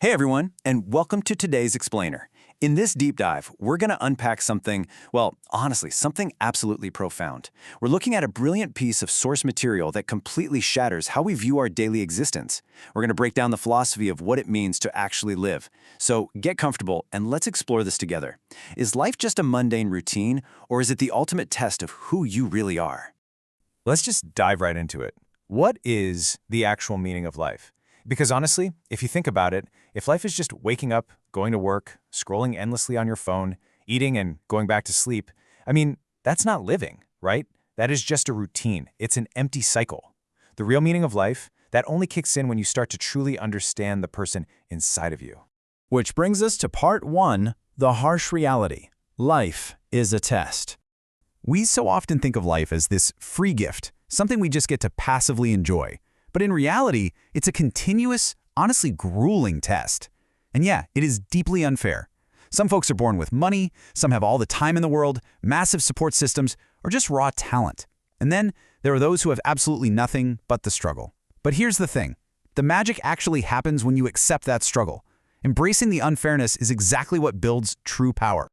Hey everyone, and welcome to today's Explainer. In this deep dive, we're going to unpack something, well, honestly, something absolutely profound. We're looking at a brilliant piece of source material that completely shatters how we view our daily existence. We're going to break down the philosophy of what it means to actually live. So get comfortable and let's explore this together. Is life just a mundane routine, or is it the ultimate test of who you really are? Let's just dive right into it. What is the actual meaning of life? Because honestly, if you think about it, if life is just waking up, going to work, scrolling endlessly on your phone, eating and going back to sleep, that's not living, right? That is just a routine. It's an empty cycle. The real meaning of life, that only kicks in when you start to truly understand the person inside of you. Which brings us to part 1, the harsh reality. Life is a test. We so often think of life as this free gift, something we just get to passively enjoy. But in reality, it's a continuous, honestly grueling test. And yeah, it is deeply unfair. Some folks are born with money, some have all the time in the world, massive support systems, or just raw talent. And then there are those who have absolutely nothing but the struggle. But here's the thing. The magic actually happens when you accept that struggle. Embracing the unfairness is exactly what builds true power.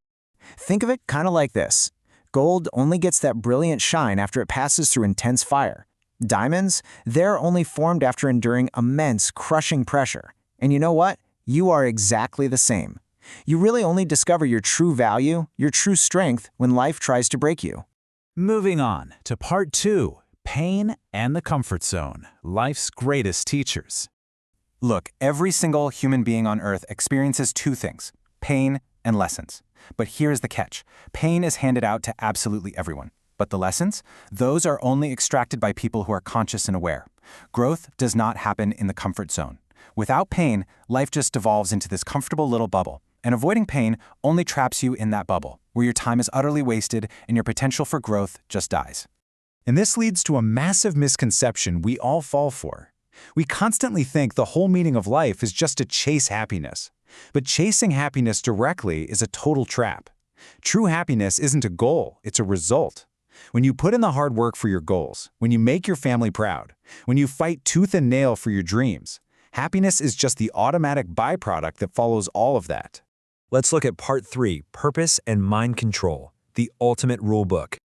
Think of it kind of like this. Gold only gets that brilliant shine after it passes through intense fire. Diamonds, they're only formed after enduring immense, crushing pressure. And you know what? You are exactly the same. You really only discover your true value, your true strength, when life tries to break you. Moving on to part 2, pain and the comfort zone, life's greatest teachers. Look, every single human being on Earth experiences two things, pain and lessons. But here's the catch. Pain is handed out to absolutely everyone. But the lessons? Those are only extracted by people who are conscious and aware. Growth does not happen in the comfort zone. Without pain, life just devolves into this comfortable little bubble. And avoiding pain only traps you in that bubble, where your time is utterly wasted and your potential for growth just dies. And this leads to a massive misconception we all fall for. We constantly think the whole meaning of life is just to chase happiness. But chasing happiness directly is a total trap. True happiness isn't a goal, it's a result. When you put in the hard work for your goals, when you make your family proud, when you fight tooth and nail for your dreams, happiness is just the automatic byproduct that follows all of that. Let's look at part 3, purpose and mind control, the ultimate rule book.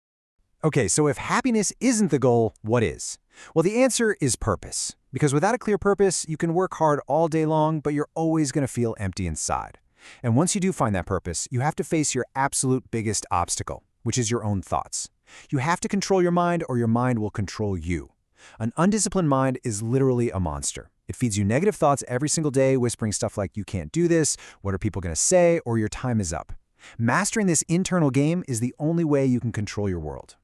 Okay, so if happiness isn't the goal, what is? Well, the answer is purpose. Because without a clear purpose, you can work hard all day long, but you're always going to feel empty inside. And once you do find that purpose, you have to face your absolute biggest obstacle, which is your own thoughts. You have to control your mind or your mind will control you. An undisciplined mind is literally a monster. It feeds you negative thoughts every single day, whispering stuff like you can't do this, what are people going to say, or your time is up. Mastering this internal game is the only way you can control your world.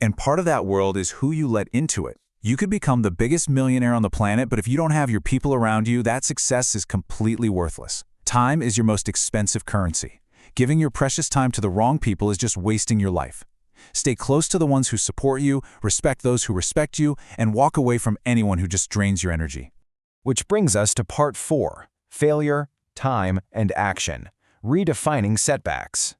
And part of that world is who you let into it. You could become the biggest millionaire on the planet, but if you don't have your people around you, that success is completely worthless. Time is your most expensive currency. Giving your precious time to the wrong people is just wasting your life. Stay close to the ones who support you, respect those who respect you, and walk away from anyone who just drains your energy. Which brings us to part 4, failure, time, and action, redefining setbacks.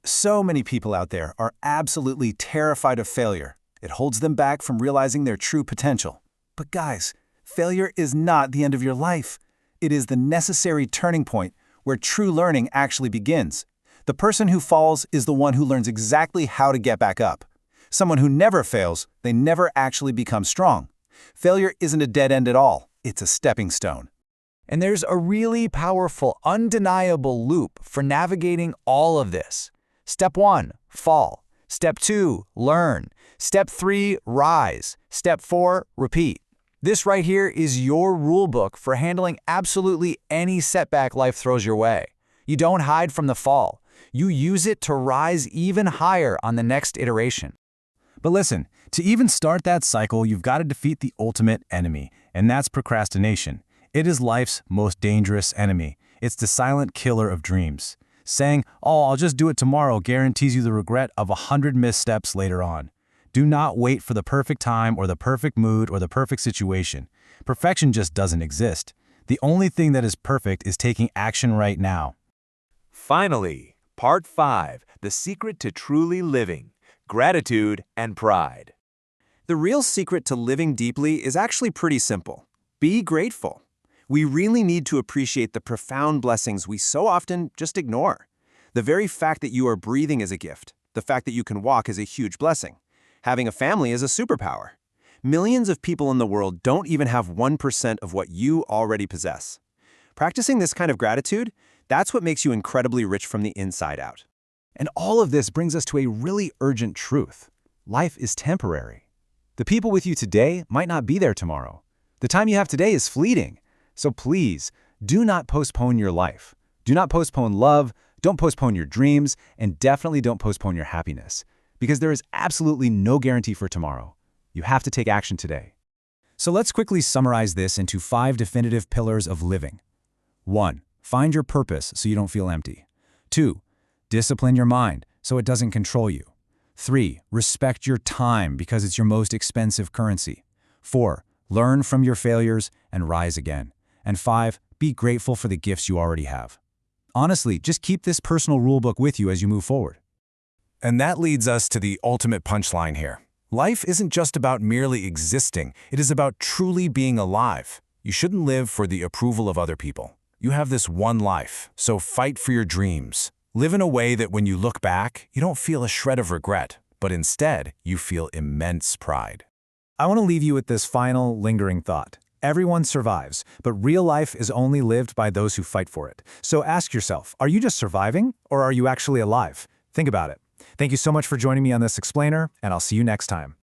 So many people out there are absolutely terrified of failure. It holds them back from realizing their true potential. But guys, failure is not the end of your life. It is the necessary turning point where true learning actually begins. The person who falls is the one who learns exactly how to get back up. Someone who never fails, they never actually become strong. Failure isn't a dead end at all. It's a stepping stone. And there's a really powerful, undeniable loop for navigating all of this. Step 1, fall. Step 2, learn. Step 3, rise. Step 4, repeat. This right here is your rule book for handling absolutely any setback life throws your way. You don't hide from the fall. You use it to rise even higher on the next iteration. But listen, to even start that cycle, you've got to defeat the ultimate enemy, and that's procrastination. It is life's most dangerous enemy. It's the silent killer of dreams. Saying, "Oh, I'll just do it tomorrow," guarantees you the regret of 100 missteps later on. Do not wait for the perfect time or the perfect mood or the perfect situation. Perfection just doesn't exist. The only thing that is perfect is taking action right now. Finally, part 5, the secret to truly living, gratitude and pride. The real secret to living deeply is actually pretty simple. Be grateful. We really need to appreciate the profound blessings we so often just ignore. The very fact that you are breathing is a gift. The fact that you can walk is a huge blessing. Having a family is a superpower. Millions of people in the world don't even have 1% of what you already possess. Practicing this kind of gratitude, that's what makes you incredibly rich from the inside out. And all of this brings us to a really urgent truth. Life is temporary. The people with you today might not be there tomorrow. The time you have today is fleeting. So please, do not postpone your life. Do not postpone love, don't postpone your dreams, and definitely don't postpone your happiness. Because there is absolutely no guarantee for tomorrow. You have to take action today. So let's quickly summarize this into 5 definitive pillars of living. 1. Find your purpose so you don't feel empty. 2. Discipline your mind so it doesn't control you. 3. Respect your time because it's your most expensive currency. 4. Learn from your failures and rise again. And 5. Be grateful for the gifts you already have. Honestly, just keep this personal rulebook with you as you move forward. And that leads us to the ultimate punchline here. Life isn't just about merely existing, it is about truly being alive. You shouldn't live for the approval of other people. You have this one life, so fight for your dreams. Live in a way that when you look back, you don't feel a shred of regret, but instead, you feel immense pride. I want to leave you with this final, lingering thought. Everyone survives, but real life is only lived by those who fight for it. So ask yourself, are you just surviving, or are you actually alive? Think about it. Thank you so much for joining me on this explainer, and I'll see you next time.